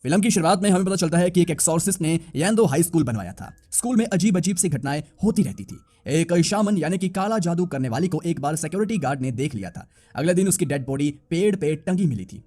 Film की शुरुआत में हमें पता चलता है कि एक एक्सॉर्सिस्ट ने येंदो हाई स्कूल बनवाया था। स्कूल में अजीब अजीब सी घटनाएं होती रहती थी। एक शामन यानी कि काला जादू करने वाली को एक बार सिक्योरिटी गार्ड ने देख लिया था। अगले दिन उसकी डेड बॉडी पेड़ पे टंगी मिली थी।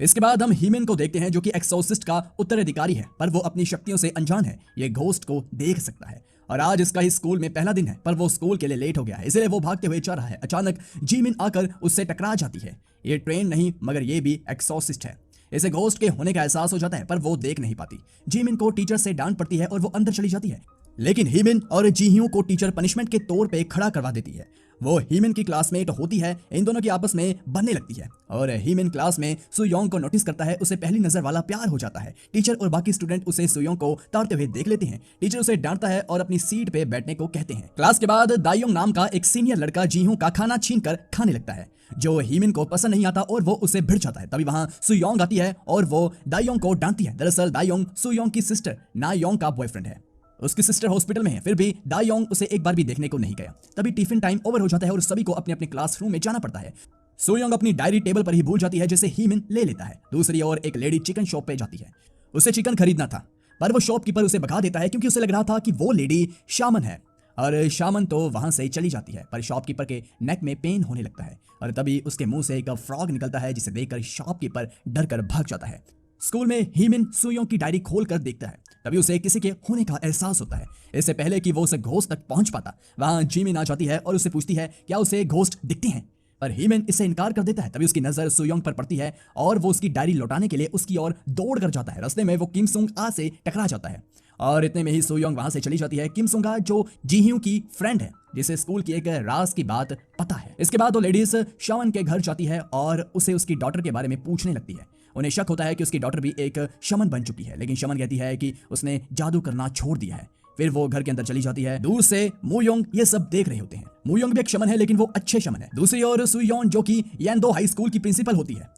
इसके बाद हम हीमेन को देखते हैं जो कि एक्सॉर्सिस्ट का उत्तराधिकारी है, पर वो अपनी शक्तियों से अनजान है। ये घोस्ट को देख सकता है और आज इसका ही स्कूल में पहला दिन है, पर वो स्कूल के लिए लेट हो गया है, इसलिए वो भागते हुए जा रहा है। अचानक जीमिन आकर उससे टकरा जाती है। ये ट्रेन नहीं मगर ये भी एक्सॉर्सिस्ट है। इसे घोस्ट के होने का एहसास हो जाता है, पर वो देख नहीं पाती। जीमिन को टीचर से डांट पड़ती है और वो अंदर चली जाती है, लेकिन हीमिन और जीह्यू को टीचर पनिशमेंट के तौर पे खड़ा करवा देती है। वो हीमिन की क्लासमेट होती है। इन दोनों की आपस में बनने लगती है और हीमिन क्लास में सुयोंग को नोटिस करता है। उसे पहली नजर वाला प्यार हो जाता है। टीचर और बाकी स्टूडेंट उसे सुयोंग को ताड़ते हुए देख लेते हैं। टीचर उसे डांटता है और अपनी सीट पे बैठने को कहते हैं। क्लास के बाद दायोंग नाम का एक सीनियर लड़का जीह्यू का खाना छीन कर खाने लगता है, जो हीमिन को पसंद नहीं आता और वो उसे भिड़ जाता है। तभी वहां सुयोंग आती है और वो दायोंग को डांटती है। दरअसल दायोंग सुयोंग की सिस्टर नायोंग का बॉयफ्रेंड है। उसकी सिस्टर हॉस्पिटल में है, फिर भी दायोंग उसे एक बार भी देखने को नहीं गया। तभी टिफिन टाइम ओवर हो जाता है और सभी को अपने अपने क्लासरूम में जाना पड़ता है। सुयोंग अपनी डायरी टेबल पर ही भूल जाती है, जिसे हीमिन ले लेता है। दूसरी ओर एक लेडी चिकन शॉप पे जाती है। उसे चिकन खरीदना था, पर वो शॉपकीपर उसे भगा देता है क्योंकि उसे लग रहा था कि वो लेडी शामन है। और शामन तो वहां से चली जाती है, पर शॉपकीपर के नेक में पेन होने लगता है और तभी उसके मुंह से एक फ्रॉग निकलता है, जिसे देखकर शॉपकीपर डर कर भाग जाता है। स्कूल में हीमिन सुयोंग की डायरी खोल कर देखता है। तभी उसे किसी के होने का एहसास होता है। इससे पहले कि वो उसे घोस्ट तक पहुंच पाता, वहां जीमिन आ जाती है और उसे पूछती है क्या उसे घोस्ट दिखते हैं, पर हीमिन इससे इनकार कर देता है। तभी उसकी नजर सुयोंग पर पड़ती है और वो उसकी डायरी लौटाने के लिए उसकी ओर दौड़ कर जाता है। रास्ते में वो किम सुंग आ से टकरा जाता है और इतने में ही सुयोंग वहां से चली जाती है। किम सुंगा जो जीह्यू की फ्रेंड है, जिसे स्कूल की एक राज की बात पता है। इसके बाद वो लेडीज शामन के घर जाती है और उसे उसकी डॉटर के बारे में पूछने लगती है। उन्हें शक होता है कि उसकी डॉटर भी एक शमन बन चुकी है, लेकिन शमन कहती है कि उसने जादू करना छोड़ दिया है। फिर वो घर के अंदर चली जाती है। दूर से मुयोंग ये सब देख रहे होते हैं। मुयोंग भी एक शमन है, लेकिन वो अच्छे शमन है। दूसरी ओर सुयोंग जो कि येंदो हाई स्कूल की प्रिंसिपल होती है,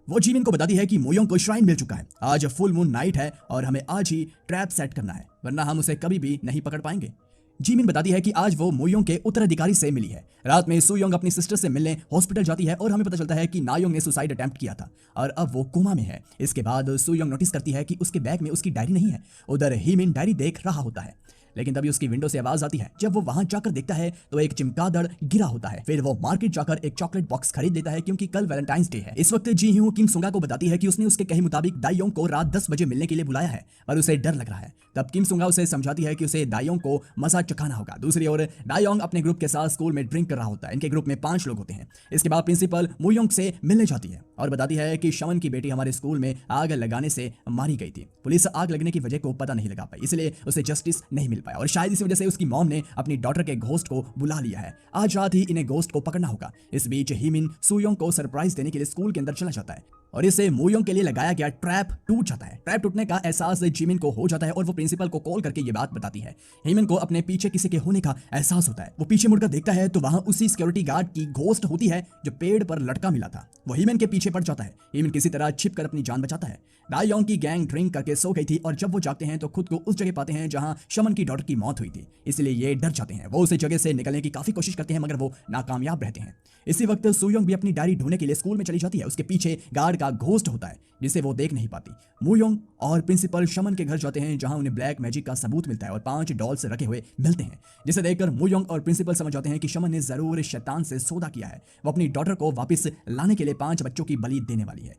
वो जीमिन को बताती है कि मुयोंग को श्राइन मिल चुका है। आज फुल मून नाइट है और हमें आज ही ट्रैप सेट करना है, वरना हम उसे कभी भी नहीं पकड़ पाएंगे। जीमिन बताती है कि आज वो मुयोंग के उत्तराधिकारी से मिली है। रात में सुयोंग अपनी सिस्टर से मिलने हॉस्पिटल जाती है और हमें पता चलता है कि नायोंग ने सुसाइड अटेम्प्ट किया था और अब वो कोमा में है। इसके बाद सुयोंग नोटिस करती है कि उसके बैग में उसकी डायरी नहीं है। उधर हीमिन डायरी देख रहा होता है, लेकिन तभी उसकी विंडो से आवाज आती है। जब वो वहां जाकर देखता है तो एक चमगादड़ गिरा होता है। फिर वो मार्केट जाकर एक चॉकलेट बॉक्स खरीद लेता है क्योंकि कल वैलेंटाइंस डे है। इस वक्त जीह्यू किम सुंगा को बताती है कि उसने उसके कहे मुताबिक दायोंग को रात 10 बजे मिलने के लिए बुलाया है, पर उसे डर लग रहा है। तब किम सुंगा उसे समझाती है कि उसे दायोंग को मजा चखाना होगा। दूसरी ओर दायोंग अपने ग्रुप के साथ स्कूल में ड्रिंक कर रहा होता है। इनके ग्रुप में 5 लोग होते हैं। इसके बाद प्रिंसिपल मुयोंग से मिलने जाती है और बताती है कि शमन की बेटी हमारे स्कूल में आग लगाने से मारी गई थी। पुलिस आग लगने की वजह को पता नहीं लगा पाई, इसलिए उसे जस्टिस नहीं मिल पाया और शायद इसी वजह से उसकी मॉम ने अपनी डॉटर के घोस्ट को बुला लिया है। आज रात ही इन्हें घोस्ट को पकड़ना होगा। इस बीच हीमिन सुयोंग को सरप्राइज देने के लिए स्कूल के अंदर चला जाता है और इसे मुयोंग के लिए लगाया गया ट्रैप टूट जाता है। ट्रैप टूटने का एहसास जीमिन को हो जाता है और वो प्रिंसिपल को कॉल करके ये बात बताती है। हीमिन को अपने पीछे किसी के होने का एहसास होता है। वो पीछे मुड़कर देखता है तो वहां उसी सिक्योरिटी गार्ड की घोस्ट होती है जो पेड़ पर लटका मिला था। वो हीमिन के पीछे पड़ जाता है। हीमिन किसी तरह छिप कर अपनी जान बचाता है। दायोंग की गैंग ड्रिंक करके सो गई थी और जब वो जागते हैं तो खुद को उस जगह पाते हैं जहां शमन की डॉटर की मौत हुई थी, इसलिए ये डर जाते हैं। वो उस जगह से निकलने की काफी कोशिश करते हैं मगर वो नाकामयाब रहते हैं। इसी वक्त सुयोंग भी अपनी डायरी ढूंढने के लिए स्कूल में चली जाती है। उसके पीछे गार्ड का घोस्ट होता है जिसे वो देख नहीं पाती। मुयोंग और प्रिंसिपल शमन के घर जाते हैं जहां उन्हें ब्लैक मैजिक का सबूत मिलता है और 5 डॉल्स रखे हुए मिलते हैं, जिसे देखकर मुयोंग और प्रिंसिपल समझ जाते हैं कि शमन ने जरूर शैतान से सौदा किया है। वो अपनी डॉटर को वापस लाने के लिए 5 बच्चों की बलि देने वाली है।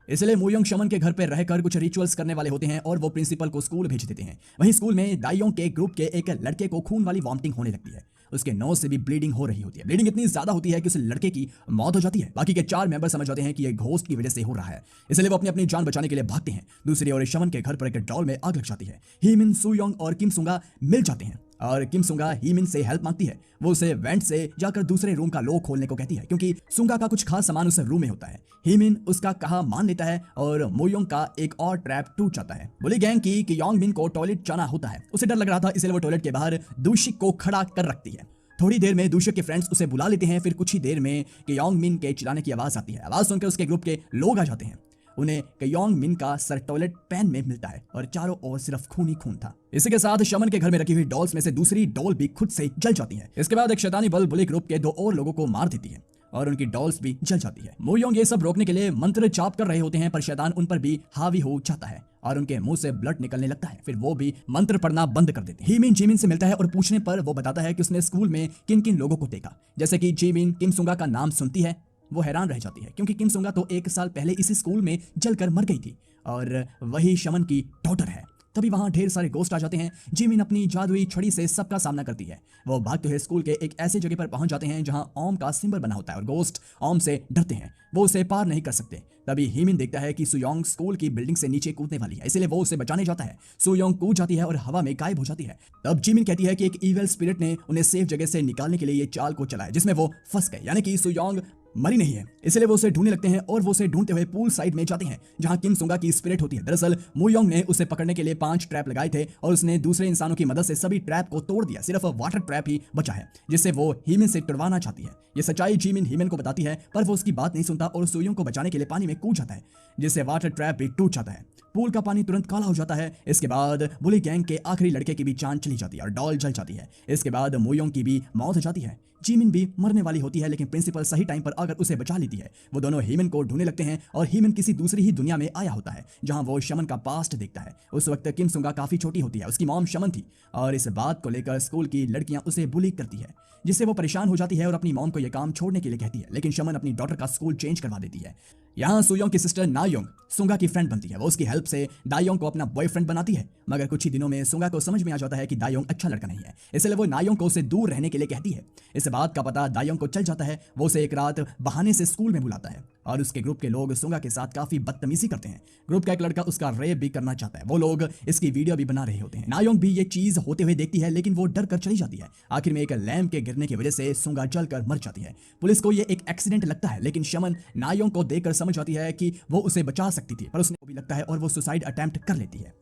इसलिए मुयोंग शमन के घर पर रहकर कुछ रिचुअल्स करने वाले होते हैं और वो प्रिंसिपल को स्कूल भेज देते हैं। वहीं स्कूल में दायोंग के ग्रुप के एक लड़के को खून वाली वॉमिटिंग होने लगती है। उसके नोज से भी ब्लीडिंग हो रही होती है। ब्लीडिंग इतनी ज्यादा होती है कि उस लड़के की मौत हो जाती है। बाकी के 4 मेंबर समझ जाते हैं कि ये घोस्ट की वजह से हो रहा है, इसलिए वो अपनी अपनी जान बचाने के लिए भागते हैं। दूसरी ओर शमन के घर पर एक डॉल में आग लग जाती है। हीमिन सुयोंग और किम सुंगा मिल जाते हैं और किम सुंगा हीमिन से हेल्प मांगती है। वो उसे वेंट से जाकर दूसरे रूम का लॉक खोलने को कहती है क्योंकि सुंगा का कुछ खास सामान उस रूम में होता है। हीमिन उसका कहा मान लेता है और मुयोंग का एक और ट्रैप टूट जाता है। बुली गैंग की कि योंगमिन को टॉयलेट जाना होता है। उसे डर लग रहा था, इसलिए वो टॉयलेट के बाहर दूषिक को खड़ा कर रखती है। थोड़ी देर में दूषिक के फ्रेंड्स उसे बुला लेते हैं। फिर कुछ ही देर में योंगमिन के चिल्लाने की आवाज आती है। आवाज सुनकर उसके ग्रुप के लोग आ जाते हैं। उन्हें योंगमिन का सर टॉयलेट पैन में मिलता है और चारों ओर सिर्फ खून ही खून था। इसी के साथ शमन के घर में रखी हुई डॉल्स में से दूसरी डॉल भी खुद से जल जाती है। इसके बाद एक शैतानी बल बुली ग्रुप के 2 और लोगों को मार देती है और उनकी डॉल्स भी जल जाती है। मुयोंग ये सब रोकने के लिए मंत्र जाप कर रहे होते हैं, पर शैतान उन पर भी हावी हो जाता है और उनके मुंह से ब्लड निकलने लगता है। फिर वो भी मंत्र पढ़ना बंद कर देते हैं। हीमिन जिमिन से मिलता है और पूछने पर वो बताता है कि उसने स्कूल में किन किन लोगों को देखा। जैसे कि जिमिन किम सुंगा का नाम सुनती है, वो हैरान रह जाती है क्योंकि किम सुंगा तो 1 साल पहले इसी स्कूल में जलकर मर गई थी और वही शमन की डॉटर है। तभी वहां ढेर सारे गोस्ट आ जाते हैं। जिमिन अपनी जादुई छड़ी से सबका सामना करती है। वो भागते हुए स्कूल के एक ऐसे जगह पर पहुंच जाते हैं जहां ओम का सिंबल बना होता है और गोस्ट ओम से डरते हैं, वो उसे पार नहीं कर सकते। तभी हीमिन देखता है कि सुयोंग स्कूल की बिल्डिंग से नीचे कूदने वाली है, इसलिए वो उसे बचाने जाता है। सुयोंग कूद जाती है और हवा में गायब हो जाती है। तब जिमिन कहती है कि एक इविल स्पिरिट ने उन्हें सेफ जगह से निकालने के लिए ये चाल को चलाया जिसमें वो फंस गए, यानी कि सुयोंग मरी नहीं है। इसलिए वो उसे ढूंढने लगते हैं और वो उसे ढूंढते हुए पूल साइड में जाते हैं जहां किम सुंगा की स्पिरिट होती है। दरअसल मुयोंग ने उसे पकड़ने के लिए 5 ट्रैप लगाए थे और उसने दूसरे इंसानों की मदद से सभी ट्रैप को तोड़ दिया। सिर्फ वाटर ट्रैप ही बचा है जिससे वो हीमिन से टुरवाना चाहती है। ये सच्चाई जिमिन हीमिन को बताती है पर वो उसकी बात नहीं सुनता और सुयोंग को बचाने के लिए पानी में कूद जाता है जिससे वाटर ट्रैप भी टूट जाता है। पूल का पानी तुरंत काला हो जाता है। इसके बाद बुली गैंग के आखिरी लड़के की भी जान चली जाती है और डॉल जल जाती है। इसके बाद मुयोंग की भी मौत हो जाती है। जिमिन भी मरने वाली होती है लेकिन प्रिंसिपल सही टाइम पर आकर उसे बचा लेती है। वो दोनों हीमन को ढूंढने लगते हैं और हीमन किसी दूसरी ही दुनिया में आया होता है जहां वो शमन का पास्ट देखता है। उस वक्त किम सुंगा काफी छोटी होती है, उसकी मॉम शमन थी और इस बात को लेकर स्कूल की लड़कियां उसे बुली करती है जिससे वो परेशान हो जाती है और अपनी मॉम को यह काम छोड़ने के लिए कहती है। लेकिन शमन अपनी डॉटर का स्कूल चेंज करवा देती है। यहाँ सुयोंग की सिस्टर नायोंग सुंगा की फ्रेंड बनती है। वो उसकी हेल्प से दायोंग को अपना बॉयफ्रेंड बनाती है, मगर कुछ ही दिनों में सुंगा को समझ में आ जाता है कि दायोंग अच्छा लड़का नहीं है, इसलिए वो नायोंग को उसे दूर रहने के लिए कहती है। इस बात का पता दायोंग को चल जाता है। वो उसे एक रात बहाने से स्कूल में बुलाता है और उसके ग्रुप के लोग सुंगा के साथ काफी बदतमीजी करते हैं। ग्रुप का एक लड़का उसका रेप भी करना चाहता है। वो लोग इसकी वीडियो भी बना रहे होते हैं। नायोंग भी ये चीज होते हुए देखती है लेकिन वो डर कर चली जाती है। आखिर में एक लैंप के गिरने की वजह से सुंगा जलकर मर जाती है। पुलिस को ये एक एक्सीडेंट लगता है लेकिन शमन नायोंग को देखकर समझ जाती है कि वो उसे बचा सकती थी, पर उसने भी लगता है और वो सुसाइड अटेम्प्ट कर लेती है।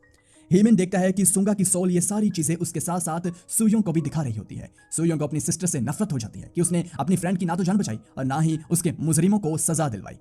हीमिन देखता है कि सुंगा की सोल ये सारी चीजें उसके साथ साथ सुयोंग को भी दिखा रही होती है। सुयोंग को अपनी सिस्टर से नफरत हो जाती है कि उसने अपनी फ्रेंड की ना तो जान बचाई और ना ही उसके मुजरिमों को सजा दिलवाई।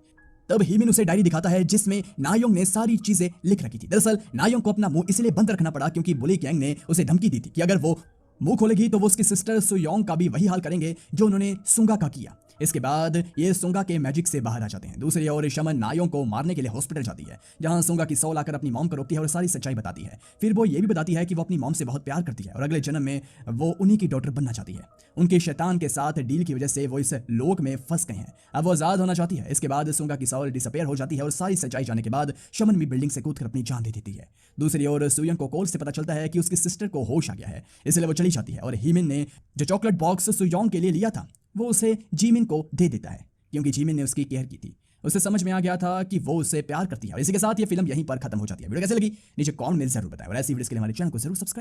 तब हीमिन उसे डायरी दिखाता है जिसमें नायोंग ने सारी चीजें लिख रखी थी। दरअसल नायोंग को अपना मुंह इसलिए बंद रखना पड़ा क्योंकि बुली गैंग ने उसे धमकी दी थी कि अगर वो मुंह खोलेगी तो वो उसकी सिस्टर सुयोंग का भी वही हाल करेंगे जो उन्होंने सुंगा का किया। इसके बाद ये सुंगा के मैजिक से बाहर आ जाते हैं। दूसरी ओर शमन नायोंग को मारने के लिए हॉस्पिटल जाती है जहां सुंगा की सोल आकर अपनी मॉम को रोकती है और सारी सच्चाई बताती है। फिर वो ये भी बताती है कि वो अपनी मॉम से बहुत प्यार करती है और अगले जन्म में वो उन्हीं की डॉटर बनना चाहती है। उनके शैतान के साथ डील की वजह से वो इस लोक में फंस गए हैं, अब वो आजाद होना चाहती है। इसके बाद सुंगा की सोल डिसअपेयर हो जाती है और सारी सच्चाई जाने के बाद शमन भी बिल्डिंग से कूदकर अपनी जान दे देती है। दूसरी ओर सुयोंग को कॉल से पता चलता है कि उसकी सिस्टर को होश आ गया है, इसलिए वो चली जाती है और हीमिन ने जो चॉकलेट बॉक्स सुयोंग के लिए लिया था वो उसे जीमिन को दे देता है क्योंकि जीमिन ने उसकी केयर की थी। उसे समझ में आ गया था कि वो उससे प्यार करती है। और इसी के साथ ये फिल्म यहीं पर खत्म हो जाती है। वीडियो कैसे लगी नीचे कमेंट में जरूर बताएं और ऐसी वीडियोस के लिए हमारे चैनल को जरूर सब्सक्राइब